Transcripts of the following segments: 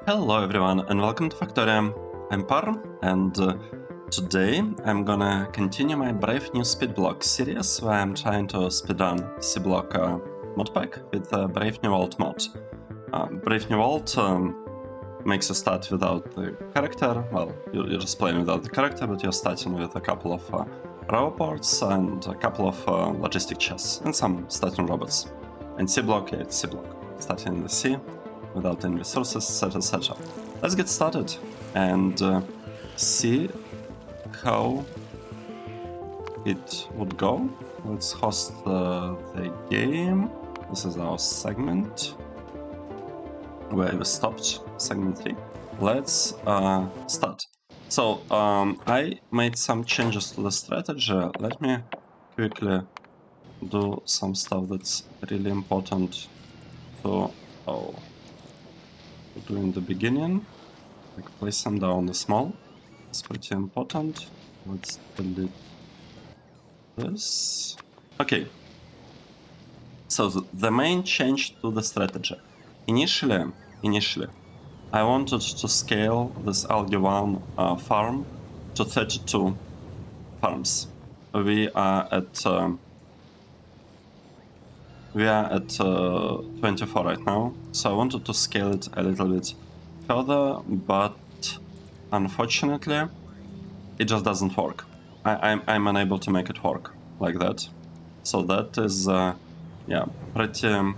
Hello everyone and welcome to Factorio. I'm Par and today I'm gonna continue my brave new Speedblock series where I'm trying to speedrun Seablock modpack with Brave New World mod. Brave New World makes you start without the character. Well, you're just playing without the character, but you're starting with a couple of rower ports and a couple of logistic chests and some starting robots. And Seablock, yeah, it's Seablock, starting in the sea without any resources, etc. Let's get started and see how it would go. Let's host the game. This is our segment where we stopped, segment 3. Let's start. So I made some changes to the strategy. Let me quickly do some stuff that's really important to do in the beginning. Like place them down small. It's pretty important. Let's delete this. Okay. So the main change to the strategy. Initially, I wanted to scale this ALGAE 1 farm to 32 farms. We are at 24 right now, so I wanted to scale it a little bit further, but unfortunately, it just doesn't work. I'm unable to make it work like that. So that is, yeah, pretty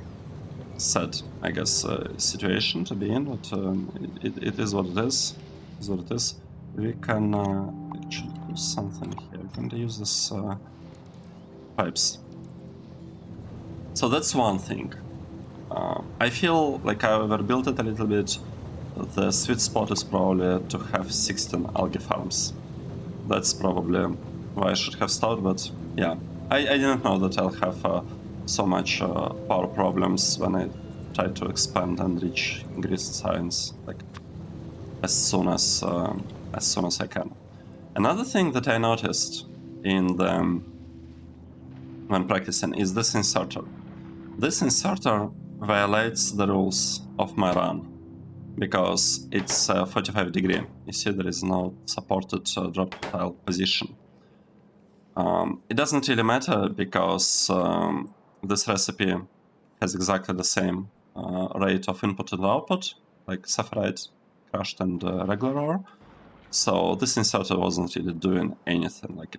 sad, I guess, situation to be in, but it is what it is. It is what it is. We can actually do something here. We can use this pipes. So that's one thing. I feel like I overbuilt it a little bit. The sweet spot is probably to have 16 ALGAE farms. That's probably why I should have started, but yeah. I didn't know that I'll have so much power problems when I try to expand and reach grid science like as soon as I can. Another thing that I noticed in the when practicing is this inserter. This inserter violates the rules of my run because it's 45 degree. You see there is no supported drop tile position. It doesn't really matter because this recipe has exactly the same rate of input and output, like sapphirite, crushed, and regular ore. So this inserter wasn't really doing anything. Like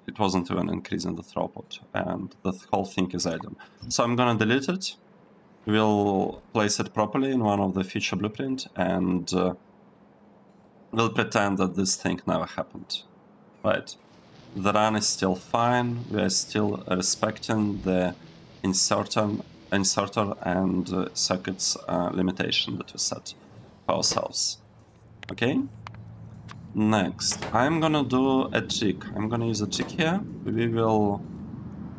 it wasn't even increasing the throughput, and the whole thing is idle. So I'm gonna delete it. We'll place it properly in one of the future blueprint, and we'll pretend that this thing never happened. Right. The run is still fine. We are still respecting the inserter and circuits limitation that we set for ourselves. Okay. Next, I'm gonna do a trick. I'm gonna use a trick here. We will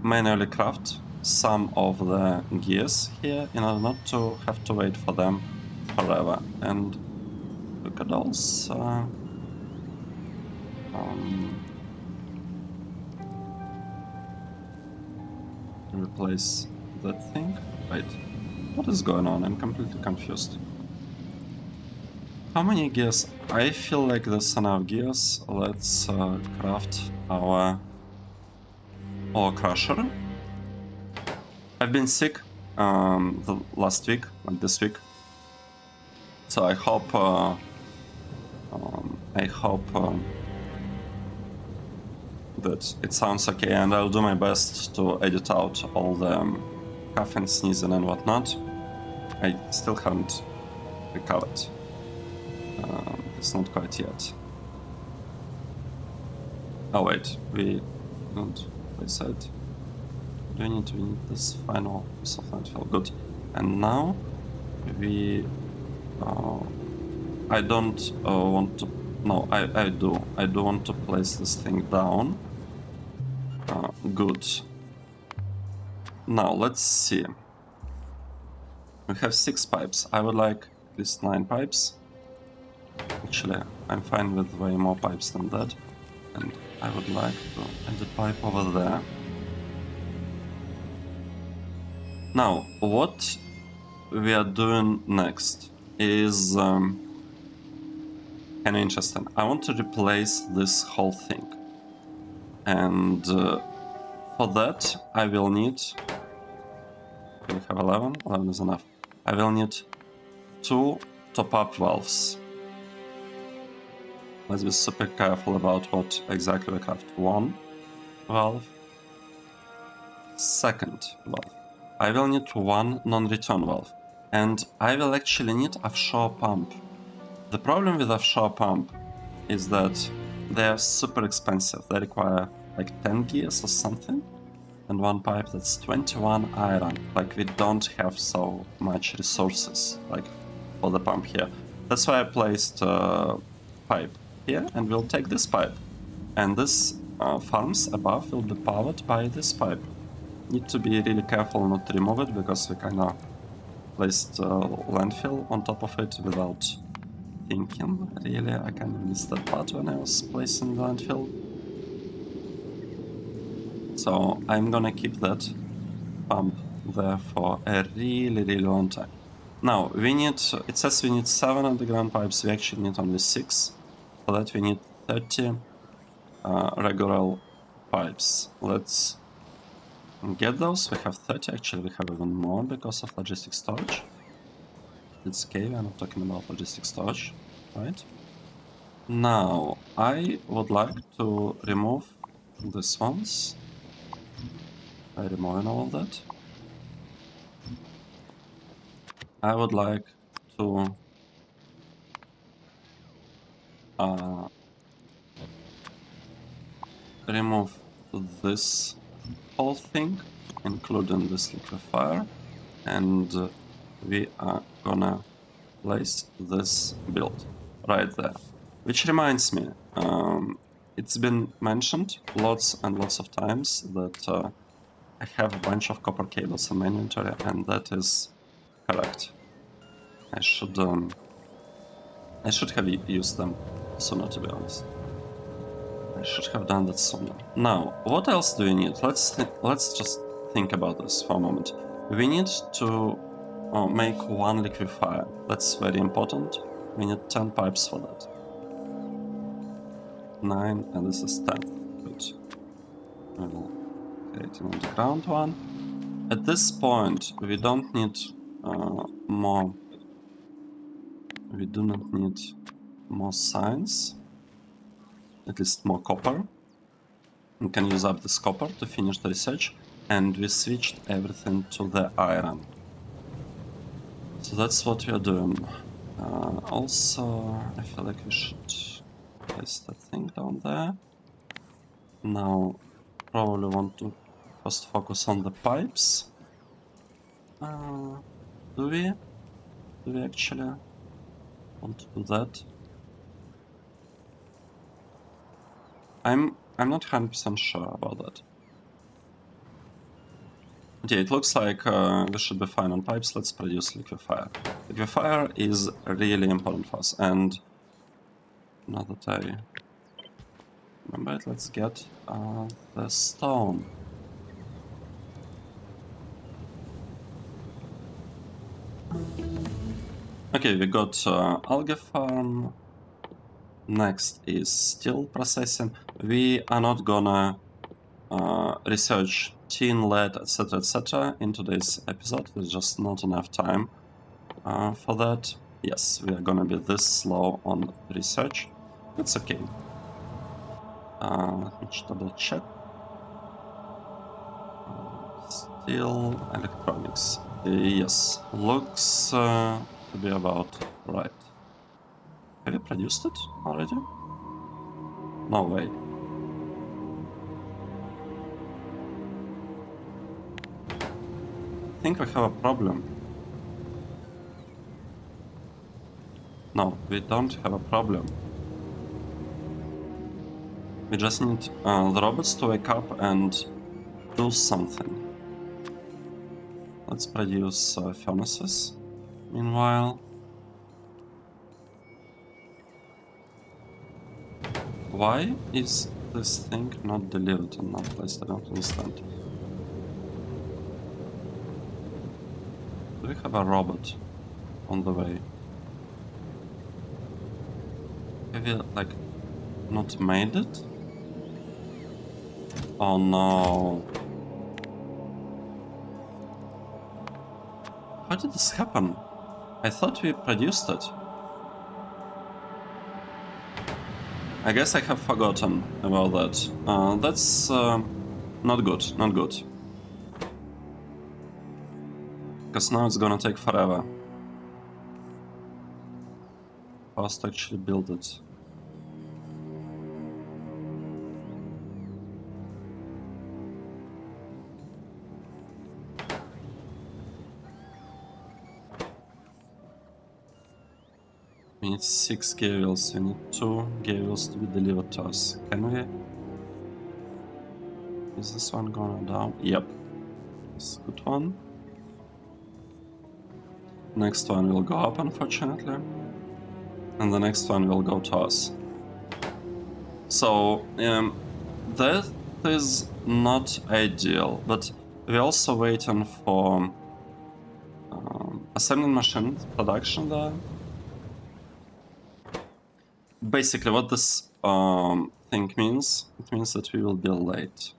manually craft some of the gears here in order not to have to wait for them forever. And we could also replace that thing. Wait, what is going on? I'm completely confused. How many gears? I feel like there's enough gears. Let's craft our crusher. I've been sick the last week, like this week. So I hope that it sounds okay, and I'll do my best to edit out all the cough and sneezing and whatnot. I still haven't recovered. It's not quite yet. Oh wait, we don't place it. We need this final software file. Good. And now we I don't want to. No, I do. I do want to place this thing down. Good. Now let's see. We have 6 pipes. I would like at least 9 pipes. Actually, I'm fine with way more pipes than that. And I would like to add a pipe over there. Now, what we are doing next? is kind of interesting. I want to replace this whole thing. And for that, I will need... Okay, we have 11. 11 is enough. I will need 2 top-up valves. Let's be super careful about what exactly we craft. 1 valve. Second valve. I will need 1 non-return valve. And I will actually need offshore pump. The problem with offshore pump is that they are super expensive. They require like 10 gears or something. And 1 pipe, that's 21 iron. Like, we don't have so much resources like for the pump here. That's why I placed pipe here, and we'll take this pipe. And this farms above will be powered by this pipe. Need to be really careful not to remove it, because we kind of placed landfill on top of it without thinking. Really, I kind of missed that part when I was placing the landfill. So I'm gonna keep that pump there for a really, really long time. Now, we need, it says we need 7 underground pipes, we actually need only 6. For that we need 30 regular pipes. Let's get those. We have 30, actually we have even more because of logistic storage. It's okay, I'm not talking about logistic storage, right? Now, I would like to remove these ones. I'm removing all of that. I would like to remove this whole thing, including this liquefier, and we are gonna place this build right there. Which reminds me, it's been mentioned lots and lots of times that I have a bunch of copper cables in my inventory, and that is correct. I should have used them sooner, to be honest. I should have done that sooner. Now, what else do we need? Let's just think about this for a moment. We need to make 1 liquefier. That's very important. We need 10 pipes for that. 9, and this is 10. Good. We will create an underground one. At this point, we don't need more. We do not need more signs. At least more copper. We can use up this copper to finish the research, and we switched everything to the iron. So that's what we are doing. Also, I feel like we should place that thing down there. Now, probably want to first focus on the pipes. Do we? Do we actually want to do that? I'm not 100% sure about that. Okay, it looks like we should be fine on pipes. Let's produce liquefier. Liquefier is really important for us, and now that I remember it, let's get the stone. Okay, we got algae farm. Next is steel processing. We are not gonna research tin, lead, etc. in today's episode. There's just not enough time for that. Yes, we are gonna be this slow on research. It's okay. Let me double check. Steel, electronics. Yes, looks to be about right. Have you produced it already? No way. I think we have a problem. No, we don't have a problem. We just need the robots to wake up and do something. Let's produce furnaces. Meanwhile, why is this thing not delivered and not placed? I don't understand. Do we have a robot on the way? Have you, like, not made it? Oh no. How did this happen? I thought we produced it. I guess I have forgotten about that. That's not good, not good. Because now it's gonna take forever for us to actually build it. We need 6 gavels, we need 2 gavels to be delivered to us. Can we? Is this one going down? Yep. It's a good one. Next one will go up, unfortunately. And the next one will go to us. So, that is not ideal, but we're also waiting for assembling machine production there. Basically, what this thing means, it means that we will be late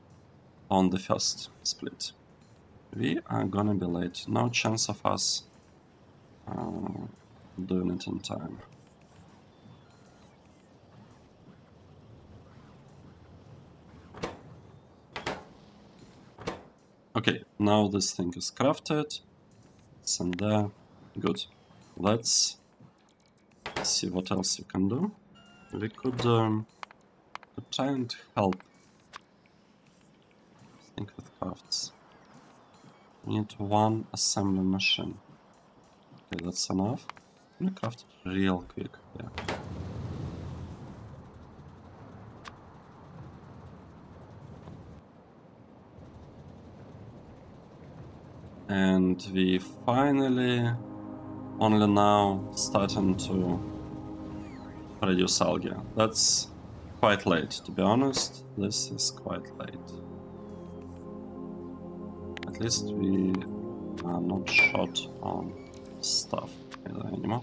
on the first split. We are gonna be late. No chance of us doing it in time. Okay, now this thing is crafted. It's in there. Good. Let's see what else we can do. We could try and help. Think with crafts. We need 1 assembly machine. Okay, that's enough. Let me craft it real quick. Yeah. And we finally, only now, starting to produce ALGAE. That's quite late, to be honest. This is quite late. At least we are not short on stuff anymore.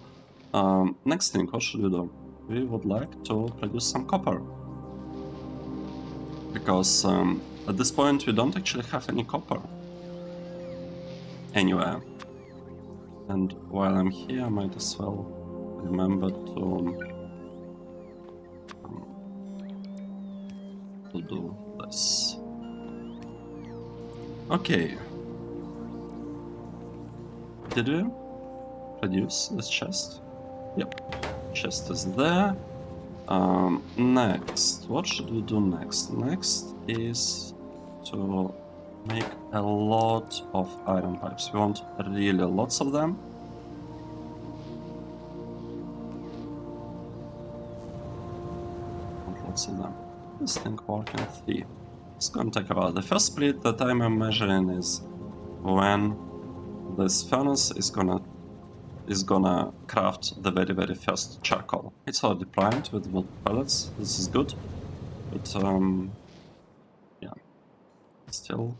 Next thing, what should we do? We would like to produce some copper. Because at this point we don't actually have any copper anywhere. And while I'm here, I might as well remember to do this. Okay. Did we produce this chest? Yep. Chest is there. Next, what should we do next? Next is to make a lot of iron pipes. We want really lots of them. Lots of them. This thing working 3. It's gonna take a while. The first split that I'm measuring is when this furnace is gonna craft the very first charcoal. It's already primed with wood pellets. This is good, but yeah, still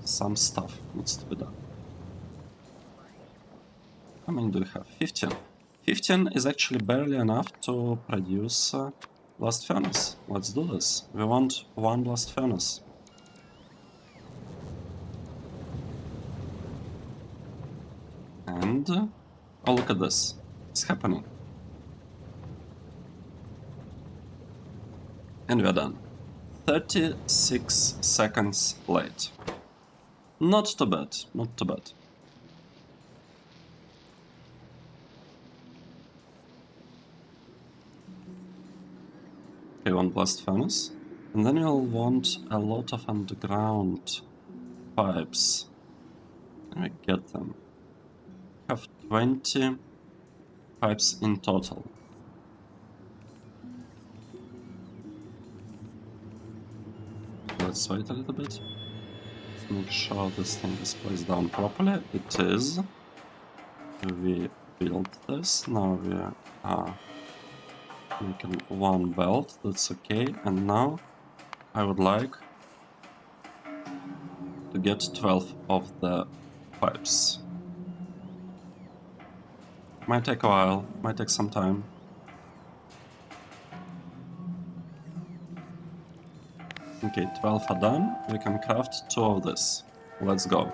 some stuff needs to be done. How many do we have? 15. 15 is actually barely enough to produce blast furnace. Let's do this. We want 1 blast furnace. And oh, look at this. It's happening. And we're done. 36 seconds late. Not too bad, not too bad. Okay, 1 blast furnace. And then you'll want a lot of underground pipes. Let me get them. We have 20 pipes in total. Let's wait a little bit. Let's make sure this thing is placed down properly. It is. We built this. Now we are making 1 belt. That's okay. And now I would like to get 12 of the pipes. Might take a while, might take some time. Okay, 12 are done. We can craft 2 of this. Let's go.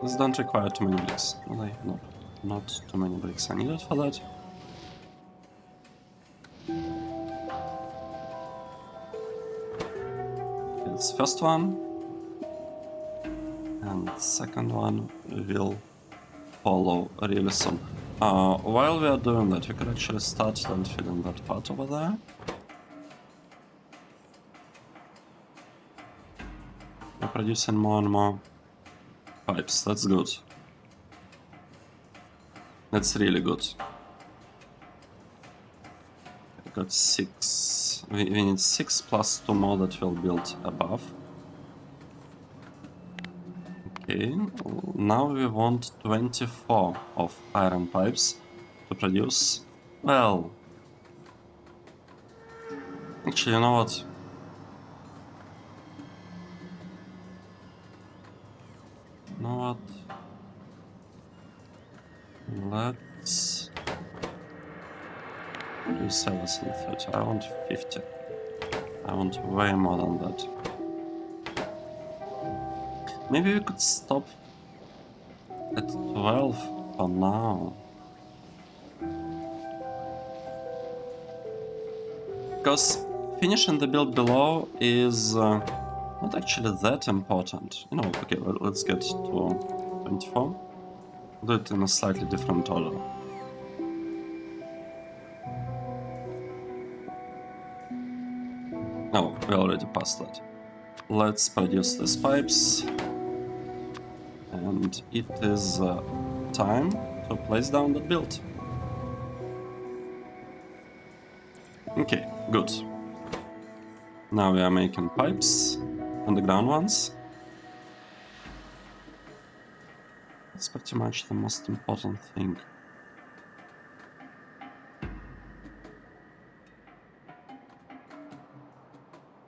This don't require too many bricks. Well, not too many bricks are needed for that. It's first one. And second one will follow really soon. While we are doing that, we could actually start filling that part over there. We're producing more and more pipes. That's good. That's really good. We got 6. We need 6 plus 2 more that will build above. Okay, now we want 24 of iron pipes to produce. Well, actually, you know what? You know what? Let's do 730. I want 50. I want way more than that. Maybe we could stop at 12 for now. Because finishing the build below is not actually that important. You know, okay, let's get to 24. Do it in a slightly different order. Oh, we already passed that. Let's produce these pipes. And it is time to place down that build. Okay, good. Now we are making pipes, underground ones. That's pretty much the most important thing.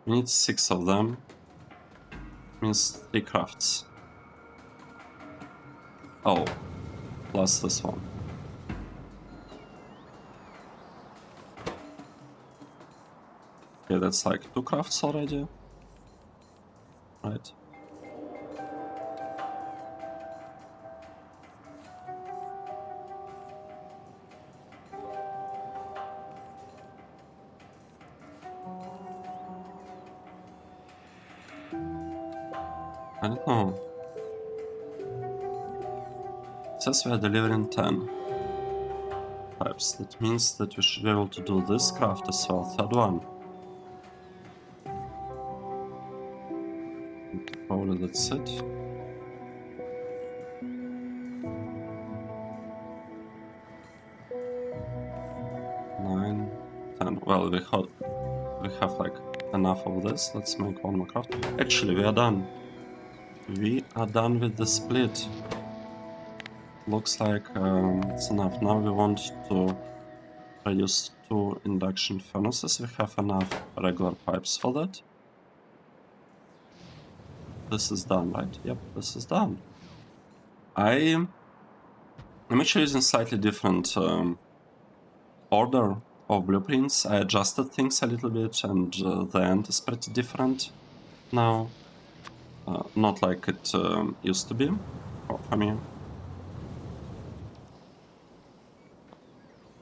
We need 6 of them. Means 3 crafts. Oh, plus this one. Okay, that's like 2 crafts already. Right. I don't know. It says we are delivering 10 pipes. That means that we should be able to do this craft as well, third one. Probably that's it. Nine, 10. Well, we have like enough of this. Let's make one more craft. Actually, we are done. We are done with the split. Looks like it's enough. Now we want to produce 2 induction furnaces. We have enough regular pipes for that. This is done, right? Yep, this is done. I'm actually using slightly different order of blueprints. I adjusted things a little bit, and the end is pretty different now. Not like it used to be for me.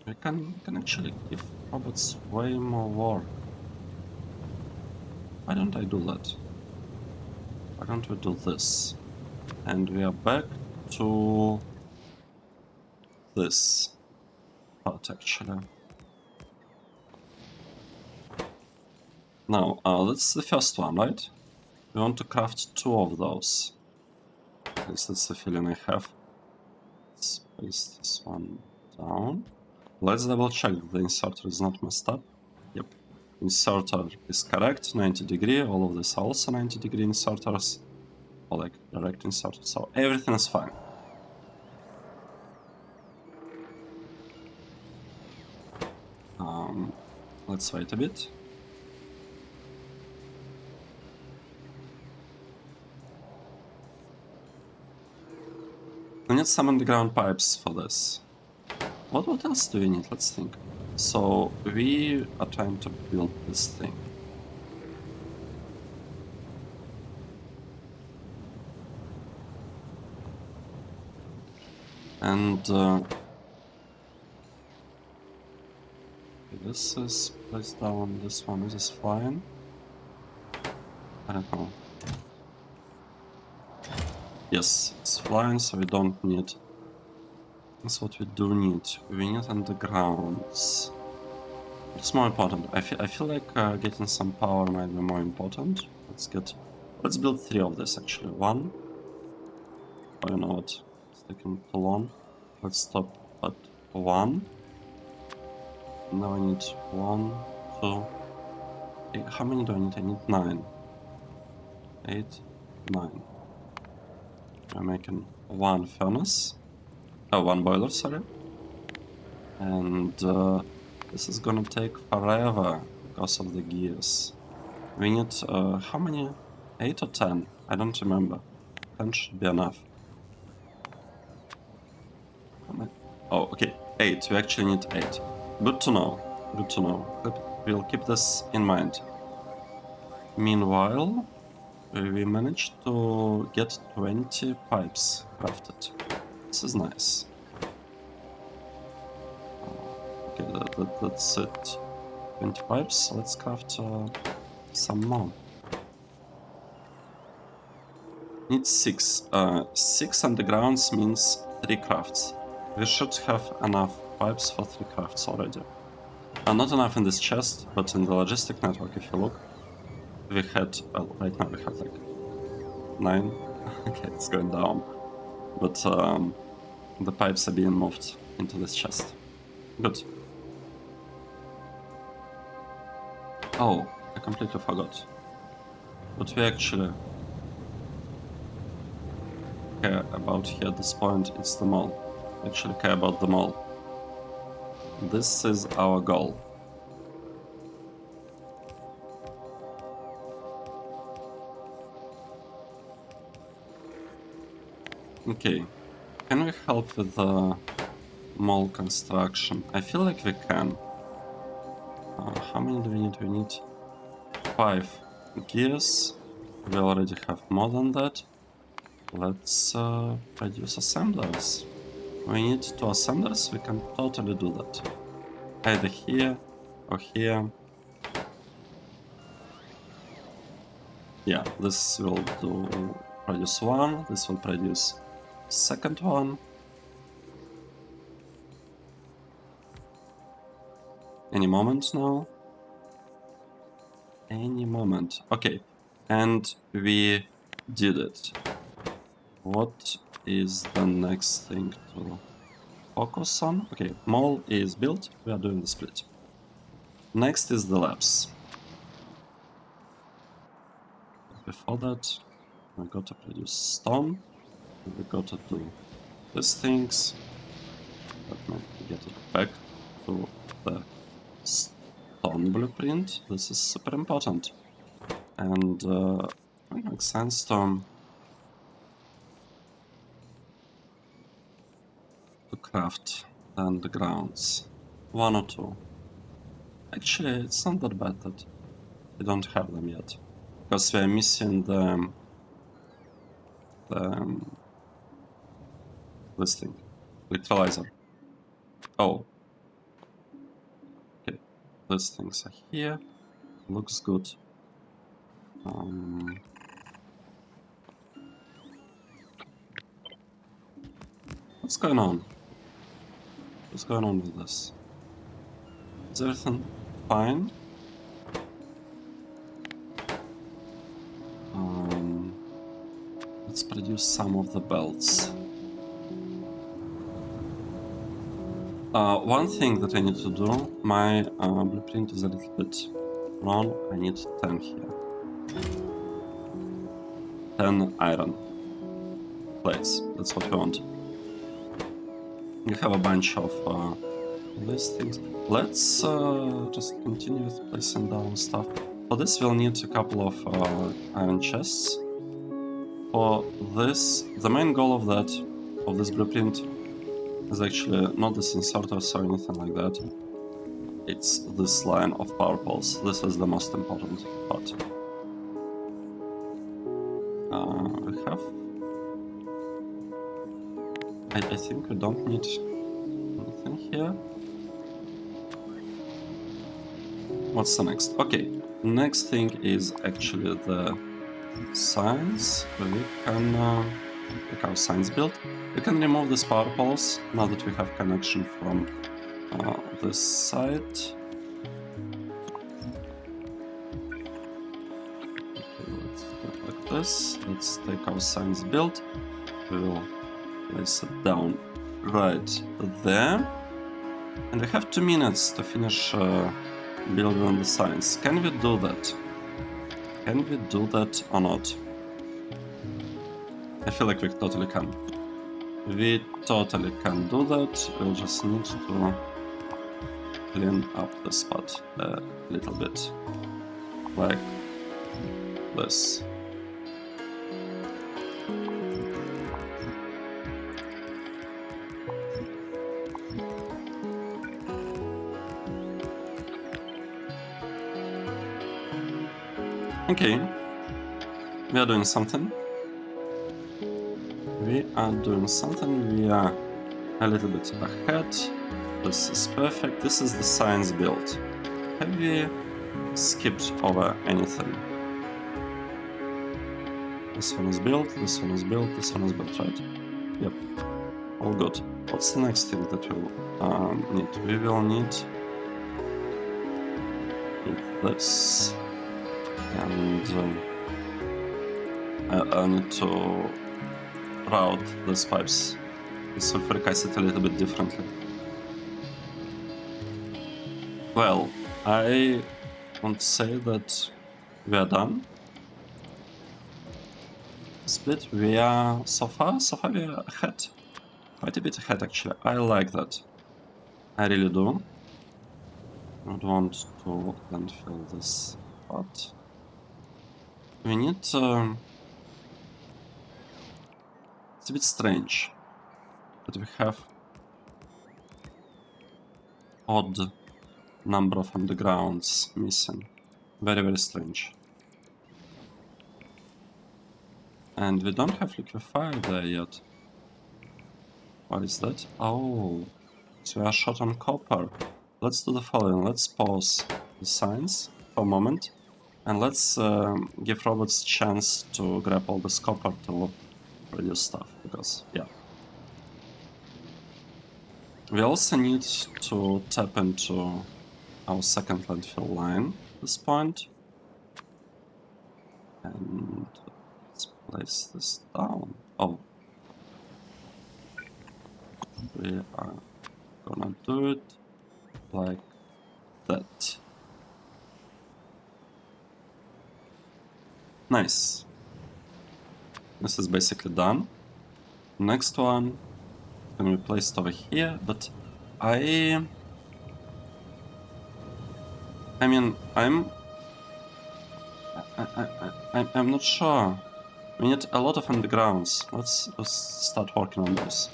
We can actually give robots way more work. Why don't I do that? Why don't we do this? And we are back to this part actually. Now, that's the first one, right? We want to craft 2 of those. At least that's the feeling I have. Let's paste this one down. Let's double check that the inserter is not messed up. Yep. Inserter is correct, 90 degree. All of these are also 90 degree inserters. Or like direct inserters. So everything is fine. Let's wait a bit. We need some underground pipes for this. What else do we need? Let's think. So we are trying to build this thing. And this is placed down, this one is just flying. I don't know. Yes, it's flying, so we don't need. That's what we do need. We need undergrounds. What's more important? I feel like getting some power might be more important. Let's build 3 of this actually. 1. Oh, you know what? It's taking too long. Let's stop at 1. Now I need 1, 2. How many do I need? I need 9. 8, 9. I'm making 1 furnace. Oh, 1 boiler, sorry. And this is gonna take forever because of the gears. We need how many? 8 or 10? I don't remember. 10 should be enough. Oh, okay. 8. We actually need 8. Good to know. Good to know. We'll keep this in mind. Meanwhile, we managed to get 20 pipes crafted. This is nice. Okay, that's it. 20 pipes. Let's craft some more. Need 6. 6 undergrounds means 3 crafts. We should have enough pipes for 3 crafts already. Not enough in this chest, but in the logistic network, if you look, we had, well, right now we have like 9. Okay, it's going down. But the pipes are being moved into this chest. Good. Oh, I completely forgot. What we actually care about here at this point is the mall. We actually care about the mall. This is our goal. Okay, can we help with the mall construction? I feel like we can. How many do we need? We need 5 gears. We already have more than that. Let's produce assemblers. We need 2 assemblers. We can totally do that. Either here or here. Yeah, this will produce 1. This will produce second one. Any moment now. Any moment. Okay, and we did it. What is the next thing to focus on? Okay, mall is built. We are doing the split. Next is the labs. Before that, we got to produce stone. We got to do these things. Let me get it back to the stone blueprint. This is super important. And like sandstone to craft the undergrounds. 1 or 2. Actually, it's not that bad that we don't have them yet. Because we are missing this thing. Electrolyzer. Oh. Okay. These things are here. Looks good. What's going on? What's going on with this? Is everything fine? Let's produce some of the belts. One thing that I need to do, my blueprint is a little bit wrong. I need 10 here. 10 iron plates. That's what we want. We have a bunch of these things. Let's just continue with placing down stuff. For this we'll need a couple of iron chests. For this, the main goal of that of this blueprint is actually not this inserters or anything like that. It's this line of power poles. This is the most important part. We have... I think we don't need anything here. What's the next? Okay, next thing is actually the signs. We can make our signs build. We can remove these power poles now that we have connection from this side. Okay, let's do it like this. Let's take our signs build. We will place it down right there. And we have 2 minutes to finish building the signs. Can we do that? Can we do that or not? I feel like we totally can. We totally can do that. We'll just need to clean up the spot a little bit. Like this. Okay, we are doing something. We are doing something. We are a little bit ahead. This is perfect. This is the science build. Have we skipped over anything? This one is built, this one is built, this one is built, right? Yep, all good. What's the next thing that we'll need? We will need this. And I need to route these pipes, the sulfuric acid a little bit differently. Well, I want to say that we are done. Split, we are so far we are ahead. Quite a bit ahead actually. I like that. I really do. I would want to landfill this part. We need it's a bit strange that we have odd number of undergrounds missing. Very, very strange. And we don't have liquefier there yet. What is that? Oh, so we are short on copper. Let's do the following. Let's pause the signs for a moment. And let's give robots a chance to grab all this copper to produce stuff. Because, yeah. We also need to tap into our second landfill line at this point. And let's place this down. Oh. We are gonna do it like that. Nice. This is basically done. Next one can be placed over here, but I mean, I'm not sure. We need a lot of undergrounds. Let's start working on those.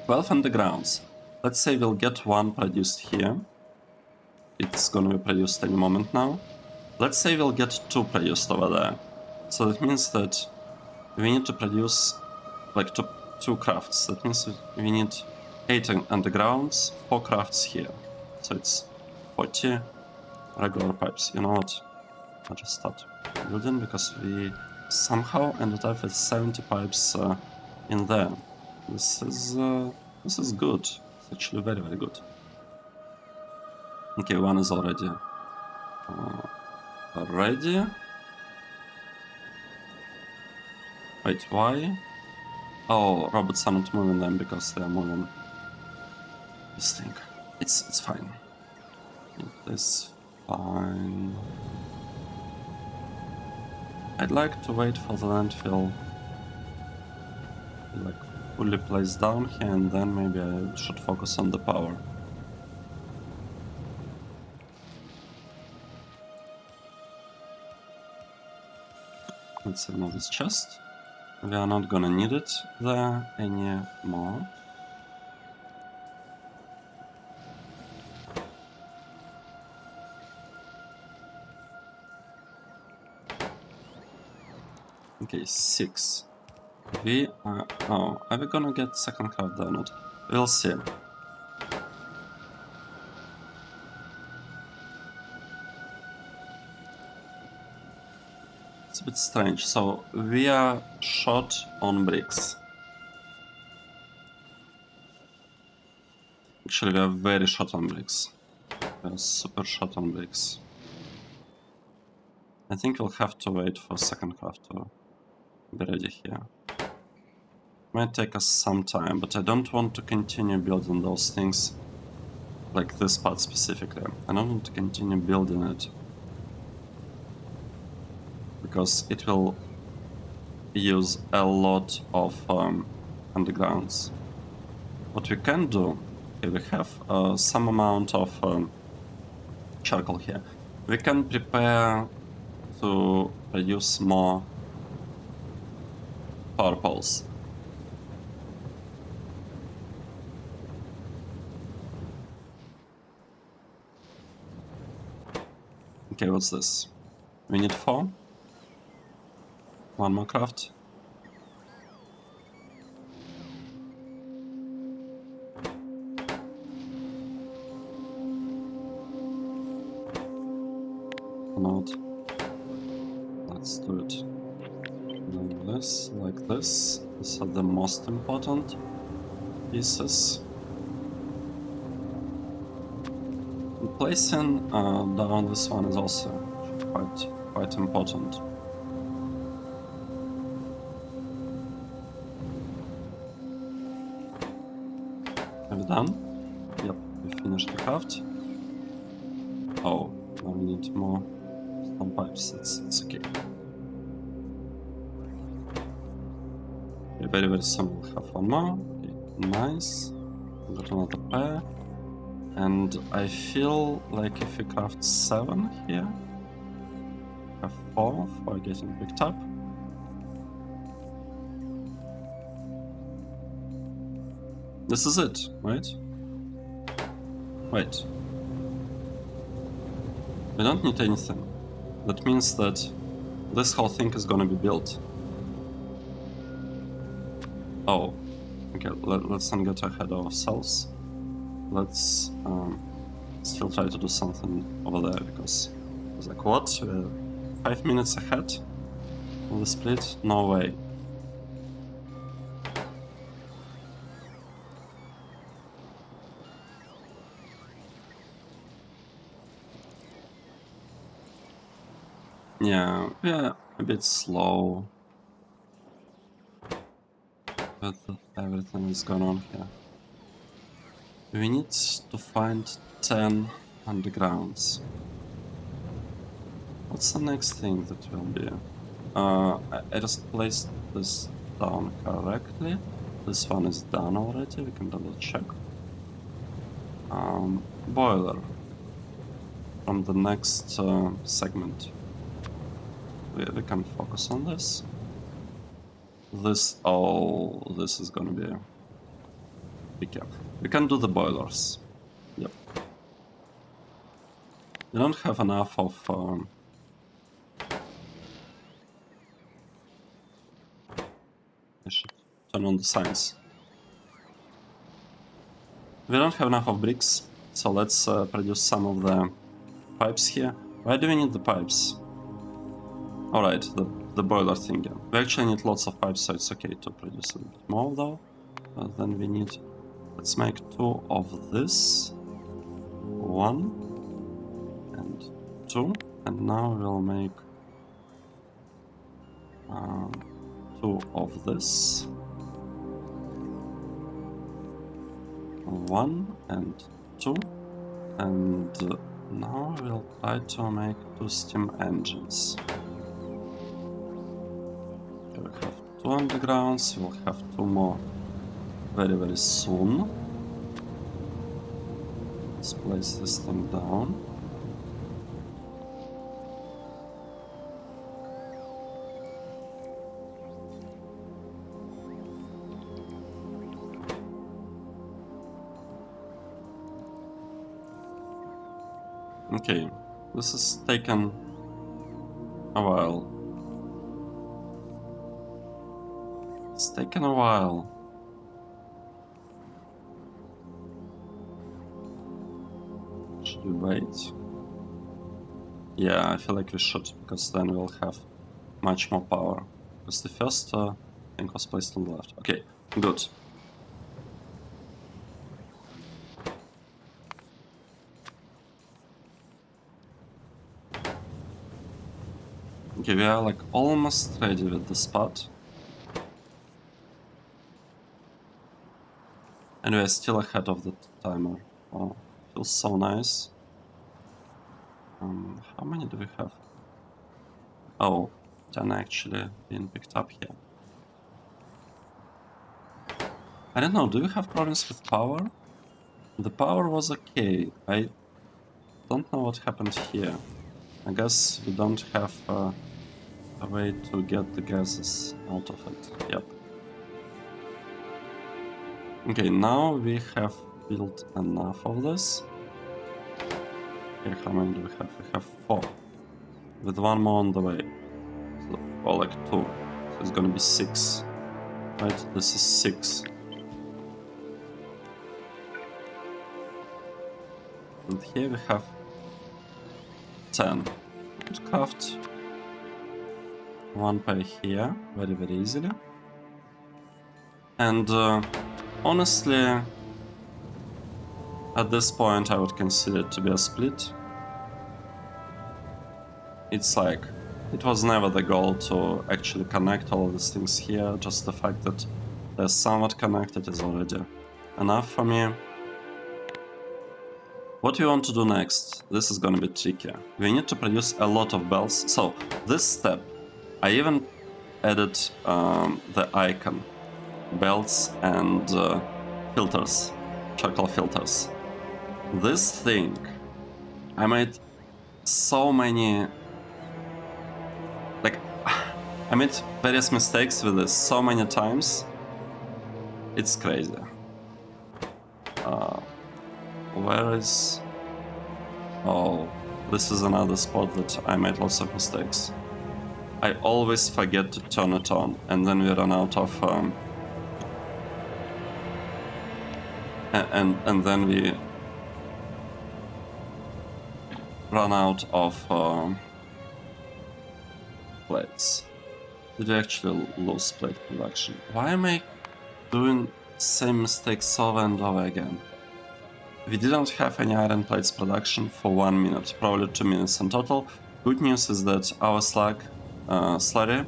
12 undergrounds. Let's say we'll get one produced here. It's gonna be produced any moment now. Let's say we'll get 2 produced over there. So that means that we need to produce like 2 crafts. That means we need 8 undergrounds, 4 crafts here. So it's 40 regular pipes. You know what? I'll just start building because we somehow ended up with 70 pipes in there. This is good. It's actually very, very good. Okay, one is already ready. Wait, why? Oh, robots are not moving them because they are moving this thing. It's fine. It is fine. I'd like to wait for the landfill like fully placed down here, and then maybe I should focus on the power. Let's remove this chest. We are not gonna need it there anymore. Okay, 6. We are... Oh, are we gonna get second craft there or not? We'll see. It's a bit strange. So, we are short on bricks. Actually, we are very short on bricks. We are super short on bricks. I think we'll have to wait for second craft to be ready here. Might take us some time, but I don't want to continue building those things, like this part specifically. I don't want to continue building it, because it will use a lot of undergrounds. What we can do, okay, we have some amount of charcoal here. We can prepare to produce more power poles. Okay, what's this? We need 4. 1 more craft. Not. Let's do it like this, like this. These are the most important pieces. And placing down this one is also quite important. Are we done? Yep, we finished the craft. Oh, now we need more stone pipes. It's okay. Okay, very soon we'll have 1 more. Okay, nice. We got another pair. And I feel like if we craft 7 here, have 4 for getting picked up. This is it, right? Wait. We don't need anything. That means that this whole thing is gonna be built. Oh, okay, let's not get ahead of ourselves. Let's still try to do something over there, because I was like, what? 5 minutes ahead of the split? No way. Yeah, we are a bit slow with everything that's going on here. We need to find 10 undergrounds. What's the next thing that will be? I just placed this down correctly. This one is done already, we can double check. Boiler. From the next segment. We can focus on this. This is gonna be a big gap. We can do the boilers. Yep. We don't have enough of I should turn on the signs. We don't have enough of bricks, so let's produce some of the pipes here. Why do we need the pipes? Alright, the boiler thing. We actually need lots of pipes, so it's okay to produce a little bit more though. Then we need... Let's make 2 of this. 1 and 2. And now we'll make 2 of this. 1 and 2. And now we'll try to make 2 steam engines. Okay, we have 2 undergrounds, we'll have 2 more very soon. Let's place this thing down. Okay, this has taken a while. It's taken a while. Should we wait? Yeah, I feel like we should, because then we'll have much more power. Because the first thing was placed on the left. Okay, good. Okay, we are like almost ready with the spot. And we are still ahead of the timer. Oh, feels so nice. How many do we have? Oh, 10 actually being picked up here. I don't know, do we have problems with power? The power was okay. I don't know what happened here. I guess we don't have a way to get the gases out of it. Yep. Okay, now we have built enough of this. Okay, how many do we have? We have 4. With 1 more on the way. So, or like 2. So it's gonna be 6. Right? This is 6. And here we have 10. We could craft 1 pair here very, very easily. And honestly, at this point I would consider it to be a split. It's like, it was never the goal to actually connect all of these things here, just the fact that they're somewhat connected is already enough for me. What we want to do next, this is gonna be trickier. We need to produce a lot of bells. So, this step, I even added the icon, belts and filters, charcoal filters. This thing, I made so many, like, I made various mistakes with this so many times. It's crazy. Where is... Oh, this is another spot that I made lots of mistakes. I always forget to turn it on, and then we run out of... and then we run out of plates. Did we actually lose plate production? Why am I doing same mistakes over and over again? We didn't have any iron plates production for 1 minute, probably 2 minutes in total. Good news is that our slurry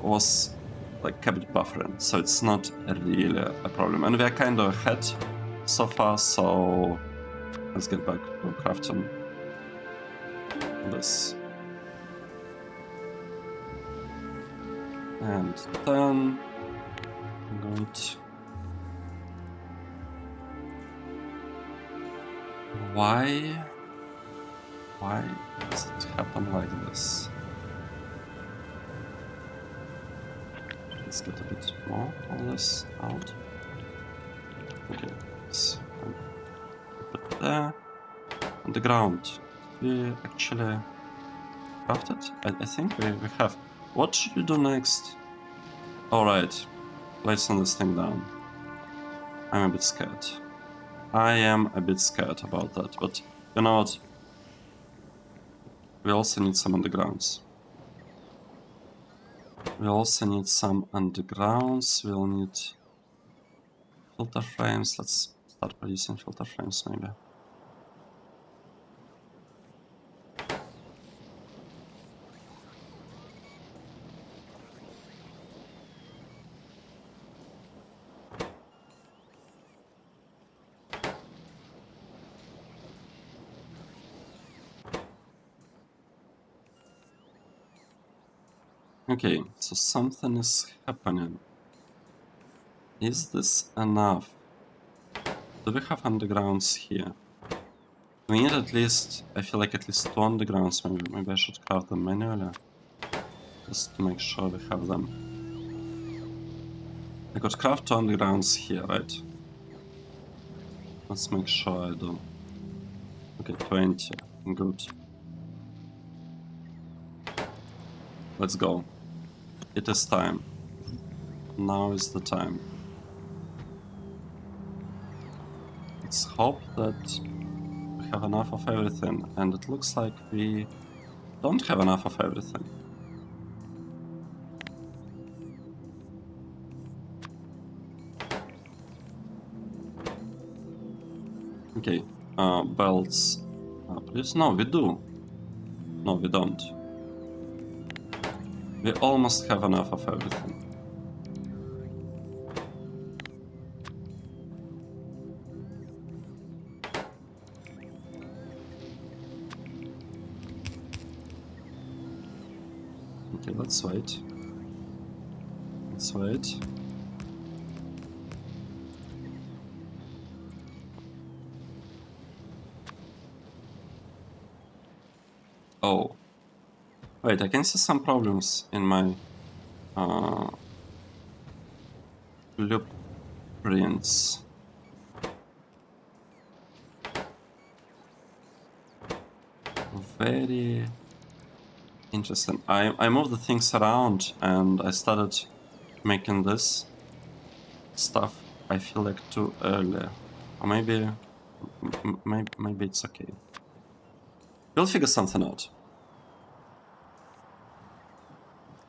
was like kept buffering, so it's not really a problem. And we are kind of ahead so far, so let's get back to crafting this. And then good. Why does it happen like this? Let's get a bit more of this out. Okay, so put it there. On the ground. Did we actually craft it? I think we have. What should we do next? Alright, placing this thing down. I'm a bit scared. I am a bit scared about that, but you know what? We also need some undergrounds. We'll need filter frames. Let's start producing filter frames maybe. Okay, so something is happening. Is this enough? Do we have undergrounds here? We need at least, I feel like at least 2 undergrounds. Maybe I should craft them manually. Just to make sure we have them. I could craft 2 undergrounds here, right? Let's make sure I do. Okay, 20. Good. Let's go. It is time. Now is the time. Let's hope that we have enough of everything, and it looks like we don't have enough of everything. Okay, belts. Please? No, we do. No, we don't. We almost have enough of everything. Okay, let's wait. Let's wait. Oh. Wait, I can see some problems in my blueprints. Very interesting. I moved the things around and I started making this stuff, I feel like, too early. Or maybe maybe it's okay. We'll figure something out.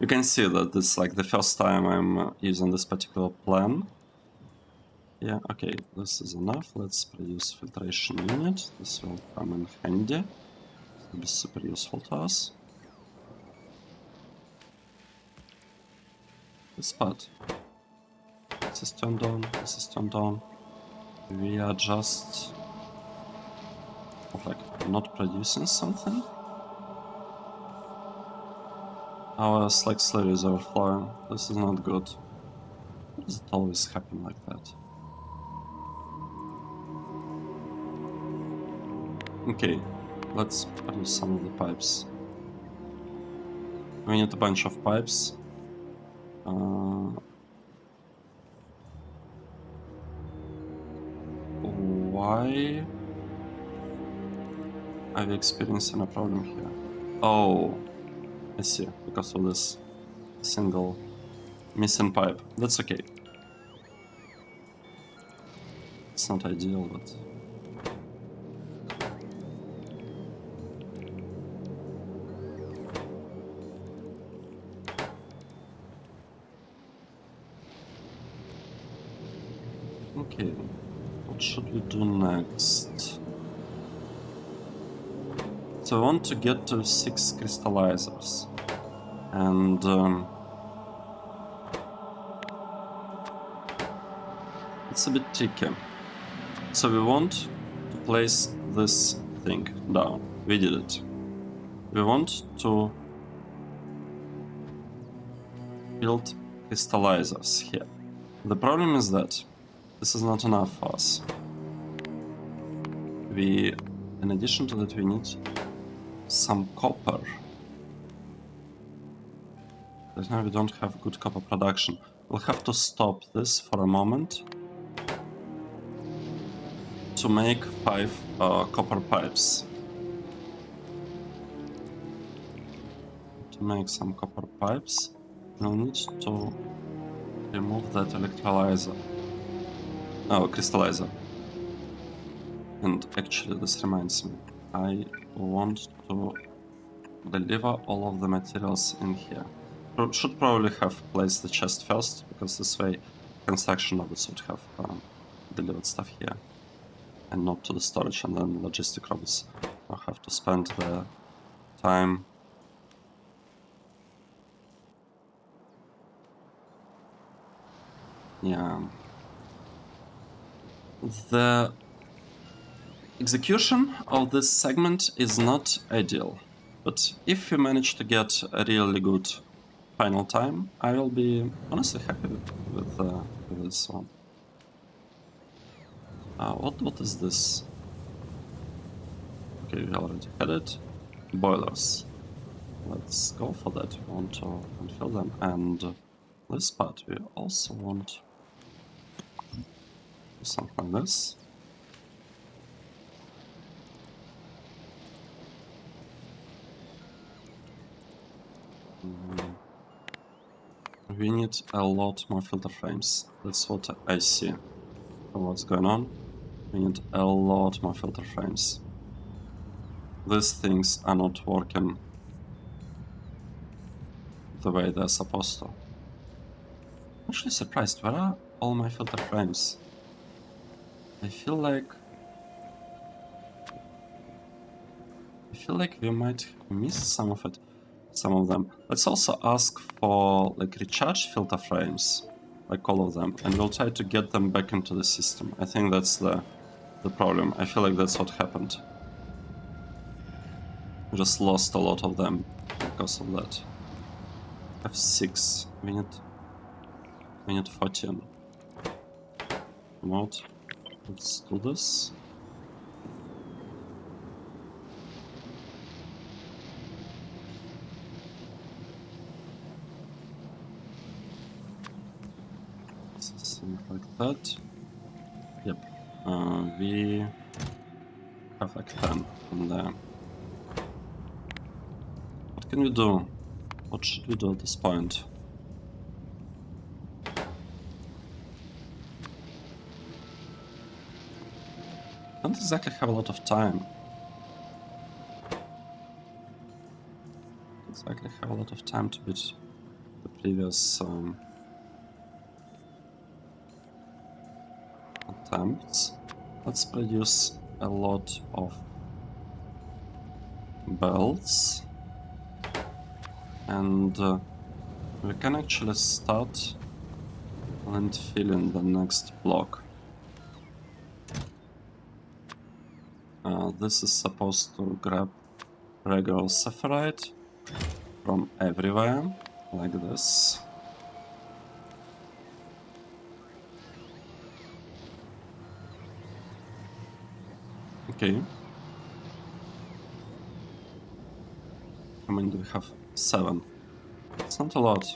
You can see that this is like the first time I'm using this particular plan. Yeah, okay, this is enough. Let's produce filtration unit. This will come in handy. It'll be super useful to us. This part. This is turned on, this is turned on. We are just like not producing something. Our Slack slurry is overflowing. This is not good. Why does it always happen like that? Okay, let's produce some of the pipes. We need a bunch of pipes. Why are we experiencing a problem here? Oh, I see, because of this single missing pipe. That's okay. It's not ideal, but... Okay, what should we do next? So I want to get to 6 crystallizers. And it's a bit tricky. So we want to place this thing down. We did it. We want to build crystallizers here. The problem is that this is not enough for us. In addition to that, we need some copper. Right now we don't have good copper production. We'll have to stop this for a moment to make 5 copper pipes. To make some copper pipes, we'll need to remove that electrolyzer. Oh, crystallizer. And actually, this reminds me, I want to deliver all of the materials in here. Should probably have placed the chest first, because this way construction robots would have delivered stuff here and not to the storage, and then logistic robots will have to spend the time The execution of this segment is not ideal, but if we manage to get a really good final time, I will be honestly happy with this one. What is this? Okay, we already had it. Boilers. Let's go for that. We want to unfill them, and this part we also want something like this. we need a lot more filter frames. That's what I see from what's going on. We need a lot more filter frames. These things are not working the way they're supposed to. I'm actually surprised. Where are all my filter frames? I feel like we might miss some of it, some of them. Let's also ask for like recharge filter frames, like all of them, and we'll try to get them back into the system. I think that's the problem. I feel like that's what happened. We just lost a lot of them because of that. F6. We need 14. Come out. Let's do this. Something like that. Yep. We have like 10 in there. What can we do? What should we do at this point? I don't exactly have a lot of time. Exactly have a lot of time to beat the previous attempts. Let's produce a lot of belts, and we can actually start and fill in the next block. This is supposed to grab regular sapphirite from everywhere, like this. Okay. How many do we have? 7. It's not a lot.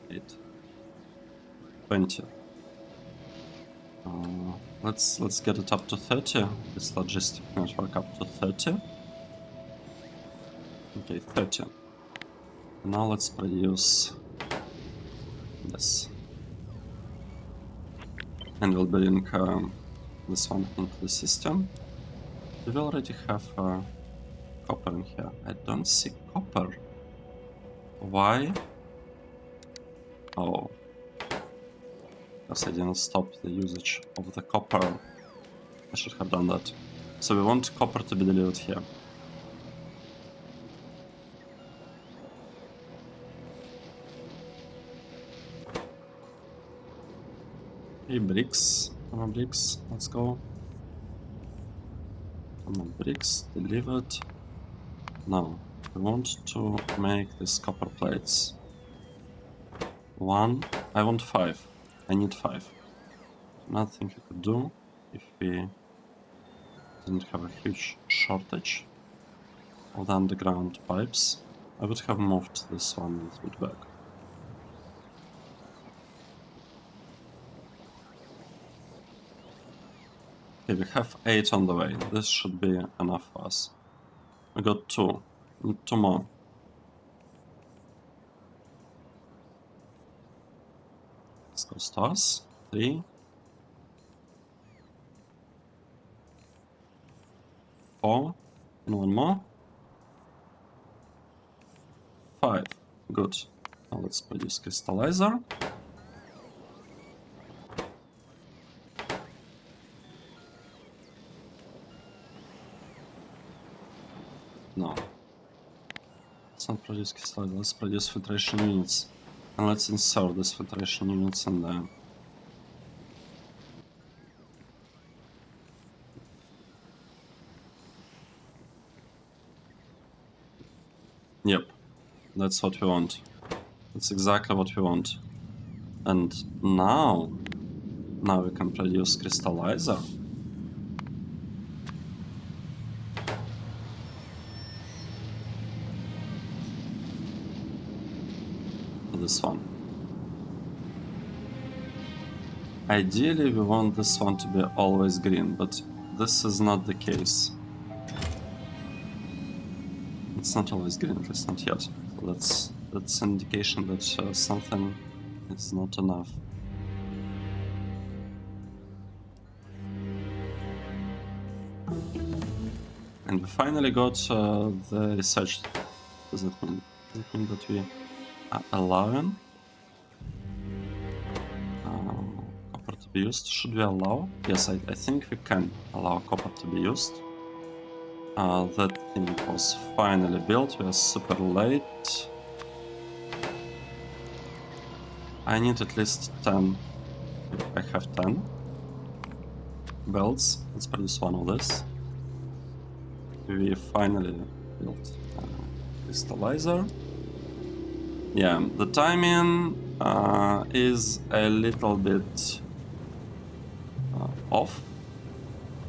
8. 20. Let's get it up to 30. This logistic network up to 30. Okay, 30. Now let's produce this. And we'll bring this one into the system. We already have copper in here. I don't see copper. Why? Oh. Because I didn't stop the usage of the copper. I should have done that. So we want copper to be delivered here. Okay, bricks. Come on, bricks. Let's go. Come on, bricks. Delivered. Now, we want to make these copper plates. 1. I want 5. I need 5. Another thing we could do, if we didn't have a huge shortage of the underground pipes, I would have moved this one a little bit back. Okay, we have 8 on the way. This should be enough for us. We got 2. Need 2 more. This goes to us. 3. 4. And 1 more. 5. Good. Now let's produce crystallizer. No. Let's not produce crystallizer, let's produce filtration units. And let's insert these filtration units in there. Yep. That's what we want. That's exactly what we want. And now we can produce crystallizer. This one. Ideally we want this one to be always green, but this is not the case. It's not always green, at least not yet. So that's an indication that something is not enough. And we finally got the research. Does that mean? Does it mean that we are allowing copper to be used? Should we allow? Yes, I think we can allow copper to be used. That thing was finally built. We are super late. I need at least 10. I have 10 belts. Let's produce one of this. We finally built a crystallizer. Yeah, the timing is a little bit off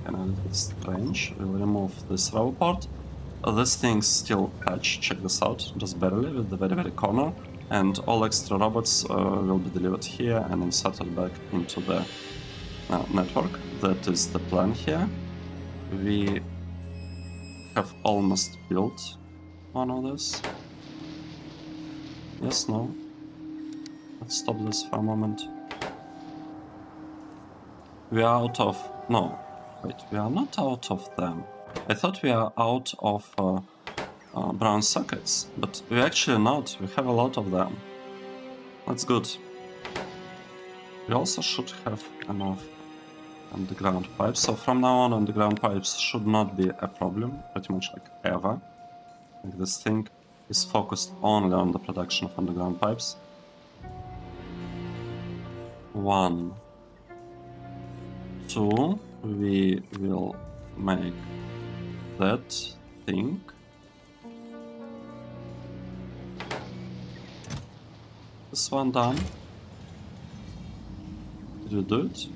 and a little bit strange. We'll remove this row part. This thing's still patched, check this out, just barely with the very corner, and all extra robots will be delivered here and inserted back into the network. That is the plan here. We have almost built one of this. Yes, no? Let's stop this for a moment. We are out of... No, wait, we are not out of them. I thought we are out of brown sockets, but we're actually not. We have a lot of them. That's good. We also should have enough underground pipes. So from now on, underground pipes should not be a problem, pretty much like ever. Like this thing is focused only on the production of underground pipes. 1, 2, we will make that thing. This one done. Did we do it?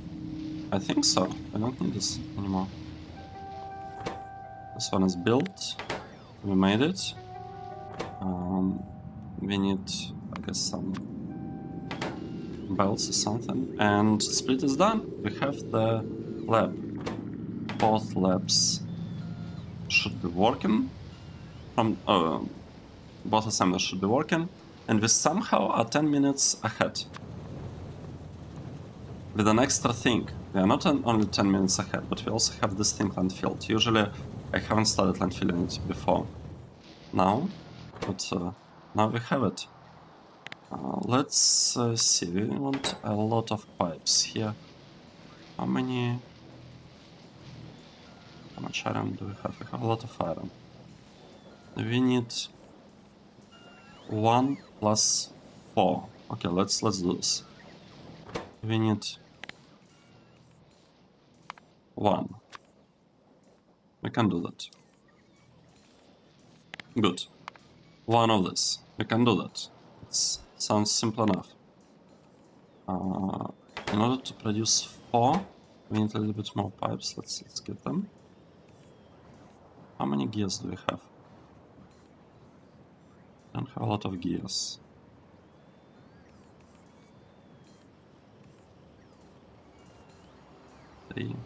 I think so. I don't need this anymore. This one is built. We made it. We need, I guess, some belts or something. And split is done. We have the lab. Both labs should be working. Both assemblies should be working. And we somehow are 10 minutes ahead. With an extra thing. We are not only 10 minutes ahead, but we also have this thing landfilled. Usually I haven't started landfilling it before now, but now we have it. Let's see, we want a lot of pipes here. How much iron do we have? We have a lot of iron. We need 1 plus 4. Okay, let's do this. We need 1. We can do that. Good. 1 of this. We can do that. It sounds simple enough. In order to produce 4, we need a little bit more pipes. Let's get them. How many gears do we have? Don't have a lot of gears. 3,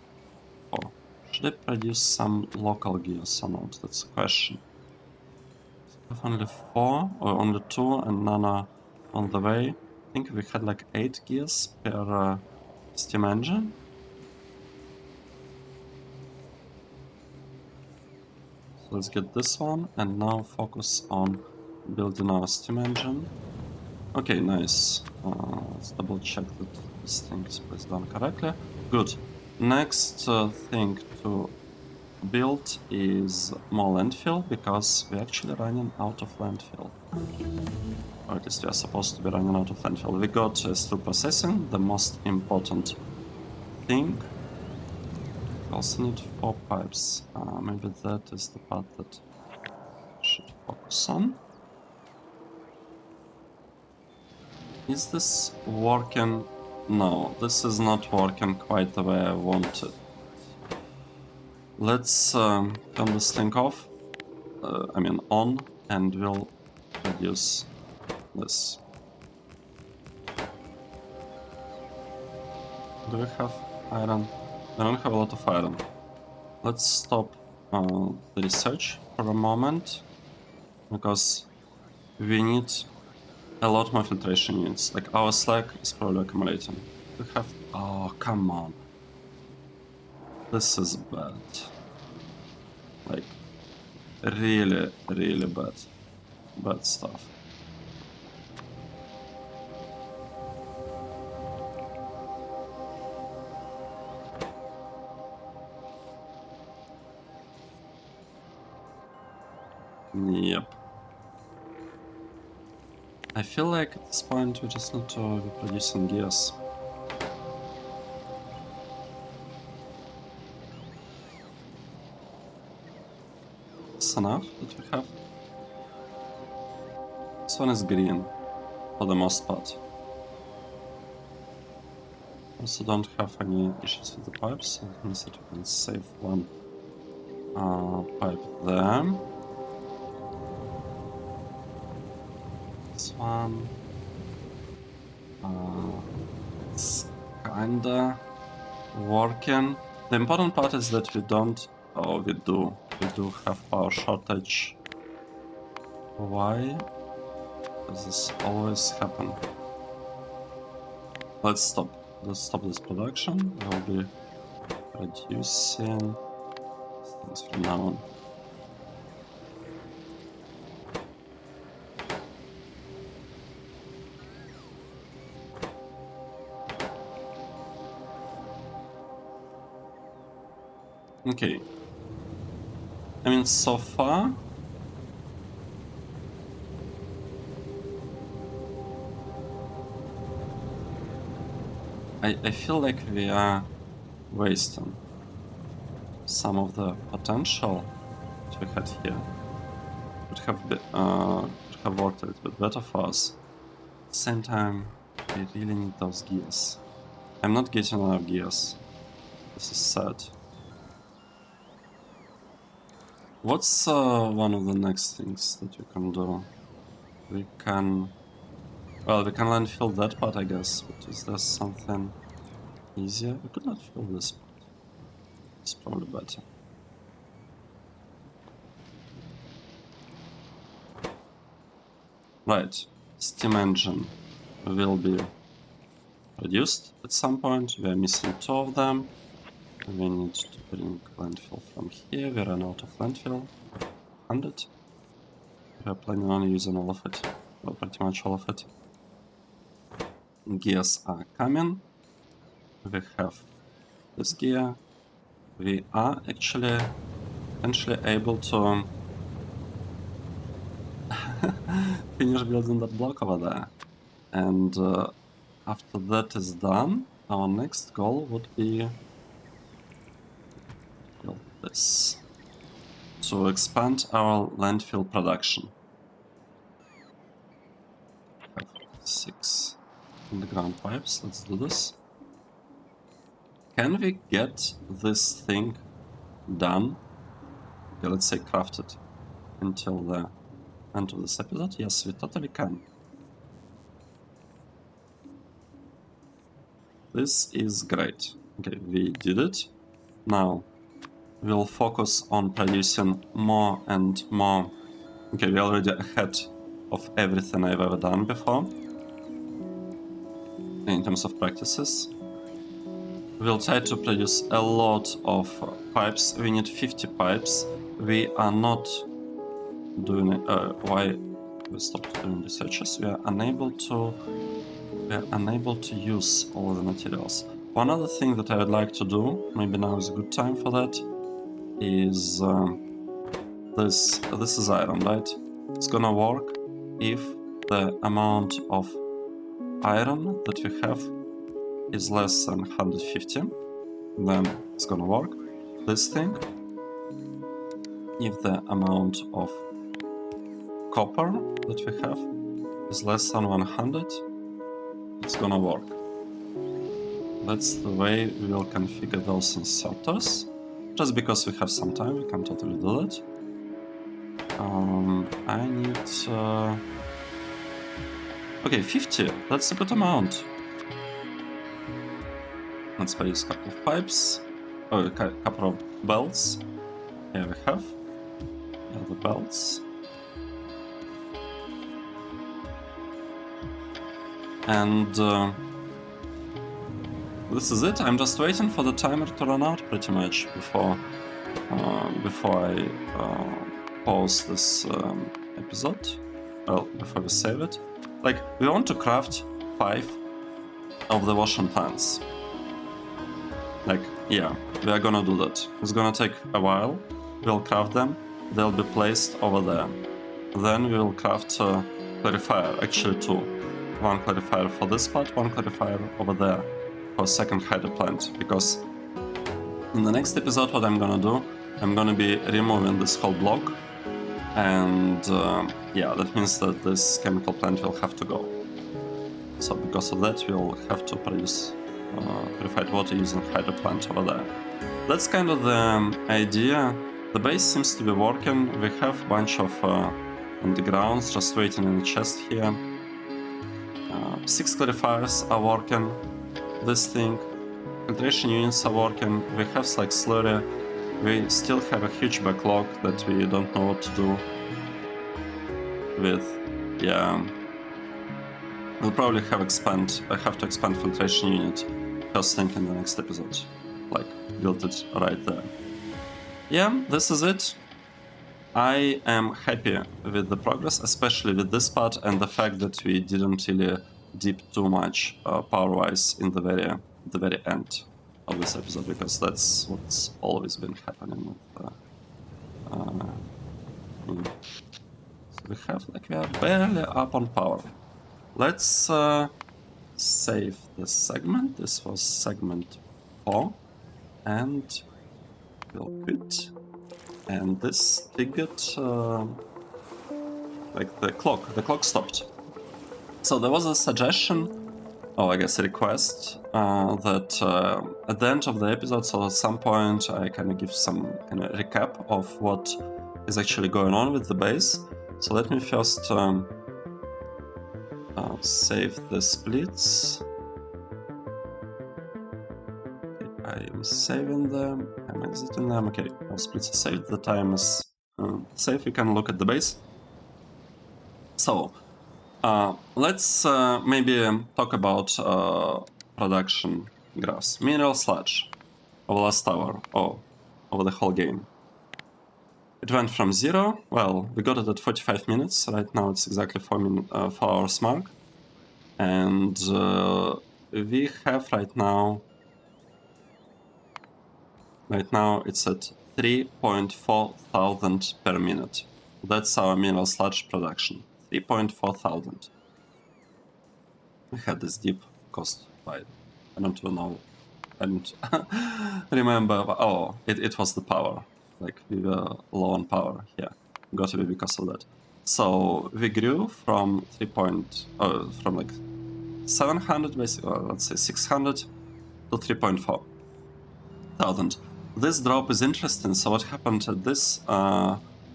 4. Should I produce some local gears or not? That's a question. We have only 4 or only 2 and none are on the way. I think we had like 8 gears per steam engine. So let's get this one and now focus on building our steam engine. Okay, nice. Let's double check that this thing is placed down correctly. Good. Next thing to build is more landfill, because we're actually running out of landfill. Or at least we are supposed to be running out of landfill. We got steel processing, the most important thing. We also need 4 pipes. Maybe that is the part that I should focus on. Is this working? No, this is not working quite the way I wanted. Let's turn this thing off, on, and we'll reduce this. Do we have iron? I don't have a lot of iron. Let's stop the research for a moment. because we need a lot more filtration units. Like our slack is probably accumulating. We have, oh, come on. This is bad. Like, really, really bad. Bad stuff. Yep. I feel like at this point we just need to be producing gears. It's enough that we have. This one is green for the most part. Also don't have any issues with the pipes, so that means that we can save one pipe there. This one. It's kinda working. The important part is that we don't. Oh, we do. We do have power shortage. Why does this always happen? Let's stop. Let's stop this production. We'll be reducing things from now on. Okay. I mean, so far, I feel like we are wasting some of the potential that we had here. Would have worked a little bit better for us. At the same time, we really need those gears. I'm not getting enough gears. This is sad. What's one of the next things that we can do? We can... Well, we can landfill that part, I guess, but is there something easier? We could not fill this part. It's probably better. Right, steam engine will be produced at some point. We are missing 2 of them. We need to bring landfill from here. We ran out of landfill. 100. We are planning on using all of it. Well, pretty much all of it. Gears are coming. We have this gear. We are actually eventually able to finish building that block over there. And after that is done, our next goal would be this. To expand our landfill production. We have 6 underground pipes, let's do this. Can we get this thing done? Okay, let's say crafted until the end of this episode. Yes, we totally can. This is great. Okay, we did it. Now we'll focus on producing more and more. Okay, we're already ahead of everything I've ever done before in terms of practices. We'll try to produce a lot of pipes. We need 50 pipes. We are not doing why we stopped doing researches. We are unable to use all of the materials. One other thing that I would like to do, maybe now is a good time for that, is this is iron, right? It's gonna work if the amount of iron that we have is less than 150, then it's gonna work. This thing, if the amount of copper that we have is less than 100, it's gonna work. That's the way we will configure those inserters. Just because we have some time, we can totally do that. I need... Okay, 50, that's a good amount. Let's produce a couple of pipes, a couple of belts. Here we have the belts. And this is it. I'm just waiting for the timer to run out pretty much before I pause this episode. Well, before we save it. Like, we want to craft 5 of the wash and pans. Like, yeah, we are gonna do that. It's gonna take a while. We'll craft them. They'll be placed over there. Then we will craft a clarifier, actually 2. One clarifier for this part, one clarifier over there for second hider plant. Because in the next episode, what I'm gonna do, I'm gonna be removing this whole block. And yeah, that means that this chemical plant will have to go. So because of that, we'll have to produce purified water using hider plant over there. That's kind of the idea. The base seems to be working. We have a bunch of undergrounds just waiting in the chest here. 6 clarifiers are working. This thing. Filtration units are working. We have like slurry. We still have a huge backlog that we don't know what to do with. Yeah. We'll probably have to expand filtration unit first thing in the next episode. Like, build it right there. Yeah, this is it. I am happy with the progress, especially with this part and the fact that we didn't really dip too much power-wise in the very end of this episode, because that's what's always been happening with so we are barely up on power. Let's save this segment. This was segment 4, and we'll quit. And this triggered like the clock stopped. So there was a suggestion, I guess a request, that at the end of the episode, so at some point I kind of give some kind of recap of what is actually going on with the base. So let me first save the splits. Okay, I'm saving them, I'm exiting them. Okay, all splits are saved, the time is safe, we can look at the base. So, let's maybe talk about production graphs. Mineral sludge over last hour, over the whole game. It went from 0, well, we got it at 45 minutes, right now it's exactly 4 hours mark. And we have right now it's at 3.4 thousand per minute. That's our mineral sludge production, 3.4 thousand. We had this dip caused by, I don't even know, I don't remember. Oh, it was the power. Like, we were low on power here. Got to be because of that. So we grew from from like 700 basically, let's say 600 to 3.4 thousand. This drop is interesting. So what happened at this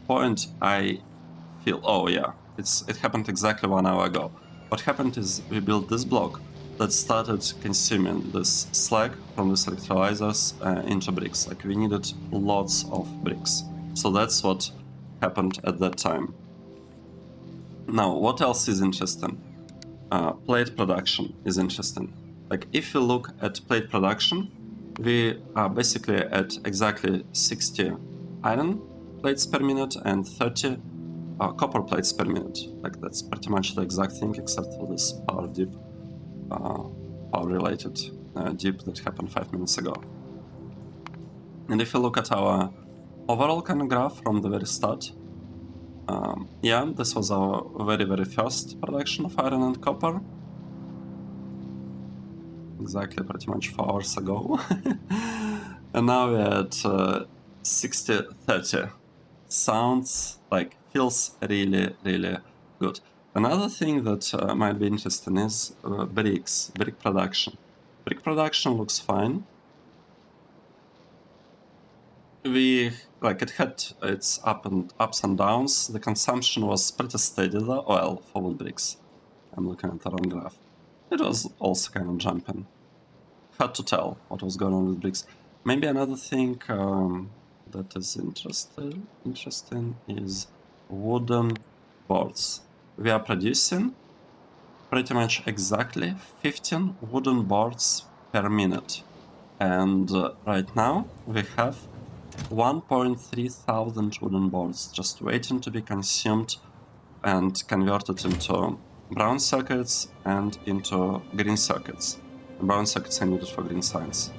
point? I feel, it happened exactly 1 hour ago. What happened is we built this block that started consuming this slag from these electrolyzers into bricks. Like, we needed lots of bricks. So that's what happened at that time. Now, what else is interesting? Plate production is interesting. Like, if you look at plate production, we are basically at exactly 60 iron plates per minute and 30 copper plates per minute. Like, that's pretty much the exact thing, except for this power dip, power-related dip that happened 5 minutes ago. And if you look at our overall kind of graph from the very start, this was our very first production of iron and copper. Exactly, pretty much 4 hours ago. And now we're at 60-30. Sounds like, feels really good. Another thing that might be interesting is brick production. Brick production looks fine. It had its ups and downs. The consumption was pretty steady though. Well, for wood bricks. I'm looking at the wrong graph. It was also kind of jumping. Hard to tell what was going on with bricks. Maybe another thing that is interesting is wooden boards. We are producing pretty much exactly 15 wooden boards per minute. And right now we have 1.3 thousand wooden boards just waiting to be consumed and converted into brown circuits and into green circuits. The brown circuits are needed for green science.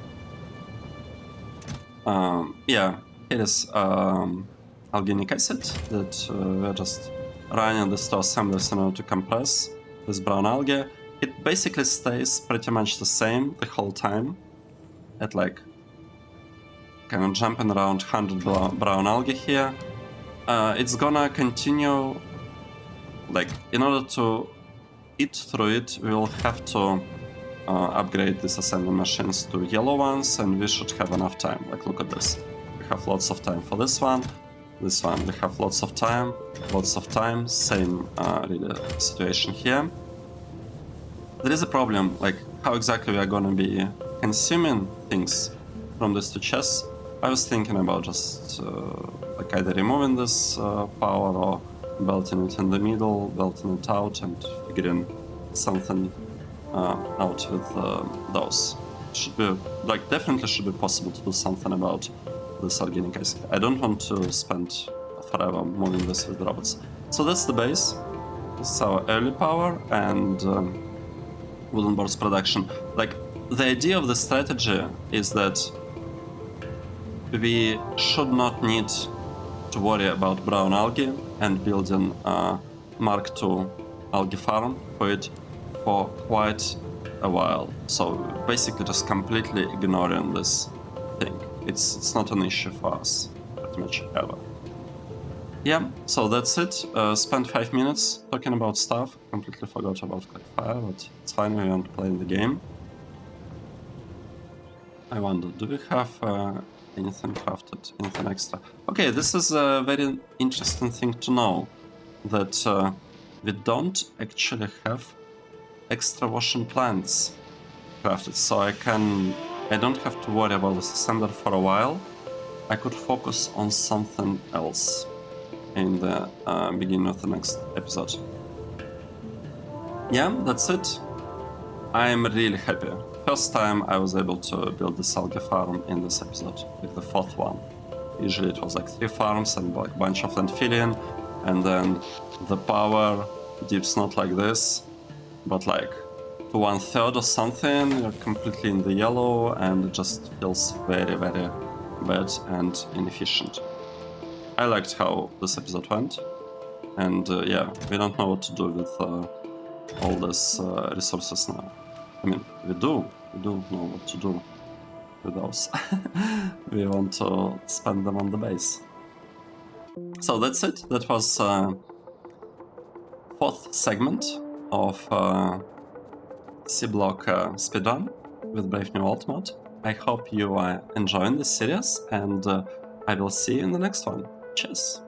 Yeah, it is alginic acid that we're just running the store assemblies in order to compress this brown algae. It basically stays pretty much the same the whole time at like kind of jumping around 100 brown algae here. It's gonna continue, like, in order to eat through it, we will have to upgrade these assembly machines to yellow ones, and we should have enough time. Like, look at this. We have lots of time for this one. This one, we have lots of time. Same really situation here. There is a problem, like how exactly we are gonna be consuming things from these two chests. I was thinking about just like either removing this power or belting it in the middle, belting it out, and figuring something out with those. Should be, like, definitely should be possible to do something about this organic acid. I don't want to spend forever moving this with robots. So that's the base. This is our early power and wooden boards production. Like, the idea of the strategy is that we should not need to worry about brown algae and building a Mark II algae farm for it for quite a while. So basically just completely ignoring this thing. It's not an issue for us, pretty much ever. Yeah, so that's it. Spent 5 minutes talking about stuff. Completely forgot about Fire, but it's fine, we want to play the game. I wonder, do we have anything crafted, anything extra? Okay, this is a very interesting thing to know, that we don't actually have extra washing plants crafted, so I don't have to worry about this assembler for a while. I could focus on something else in the beginning of the next episode. Yeah, that's it. I'm really happy. First time I was able to build this algae farm in this episode, like the 4th one. Usually it was like 3 farms and like a bunch of land filling, and then the power dips not like this, but like to 1/3 or something. You're completely in the yellow, and it just feels very, very bad and inefficient. I liked how this episode went, and yeah, we don't know what to do with all these resources now. I mean, we do know what to do with those. We want to spend them on the base. So that's it. That was 4th segment of Seablock speedrun with Brave New World mod. I hope you are enjoying this series, and I will see you in the next one. Cheers!